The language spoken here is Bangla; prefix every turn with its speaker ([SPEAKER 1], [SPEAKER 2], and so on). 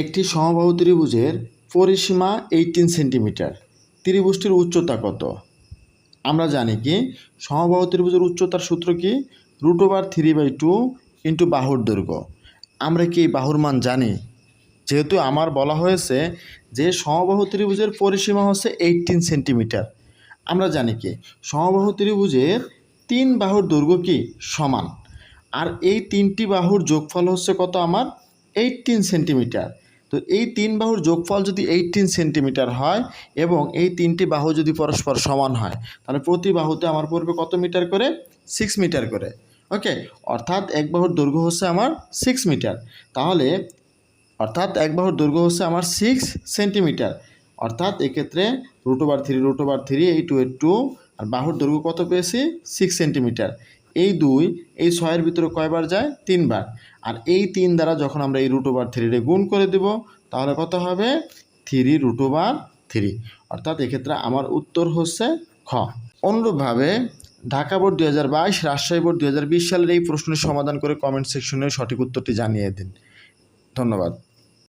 [SPEAKER 1] একটি সমবাহু ত্রিভুজের পরিসীমা 18 সেন্টিমিটার। ত্রিভুজটির উচ্চতা কত? আমরা জানি কি সমবাহু ত্রিভুজের উচ্চতার সূত্র কি? √3/2 ইন্টু বাহুর দৈর্ঘ্য। আমরা কি এই বাহুর মান জানি? যেহেতু আমার বলা হয়েছে যে সমবাহু ত্রিভুজের পরিসীমা হচ্ছে 18 সেন্টিমিটার। আমরা জানি কি সমবাহু ত্রিভুজের 3 বাহুর দৈর্ঘ্য কি সমান, আর এই 3টি বাহুর যোগফল হচ্ছে কত আমার 18 সেন্টিমিটার। তো এই 3 বাহুর যোগফল যদি 18 সেন্টিমিটার হয় এবং এই 3টি বাহু যদি পরস্পর সমান হয়, তাহলে প্রতি বাহুতে আমার পড়বে কত মিটার করে? 6 মিটার করে। ওকে, অর্থাৎ এক বাহুর দৈর্ঘ্য হচ্ছে আমার 6 মিটার। তাহলে এক বাহুর দৈর্ঘ্য হচ্ছে আমার 6 সেন্টিমিটার। অর্থাৎ এক্ষেত্রে √3 এই 2 এর 2, আর বাহুর দৈর্ঘ্য কত পেয়েছি? 6 সেন্টিমিটার। এই 2 এই 6-এর ভিতরে কয়বার যায়? 3 বার। আর এই 3 দ্বারা যখন আমরা এই √3 গুণ করে দেব, তাহলে কত হবে? 3√3। অর্থাৎ এক্ষেত্রে আমার উত্তর হচ্ছে খ। অনুরূপভাবে ঢাকা বোর্ড 2022, রাজশাহী বোর্ড 2020 সালের এই প্রশ্নের সমাধান করে কমেন্ট সেকশনে সঠিক উত্তরটি জানিয়ে দিন। ধন্যবাদ।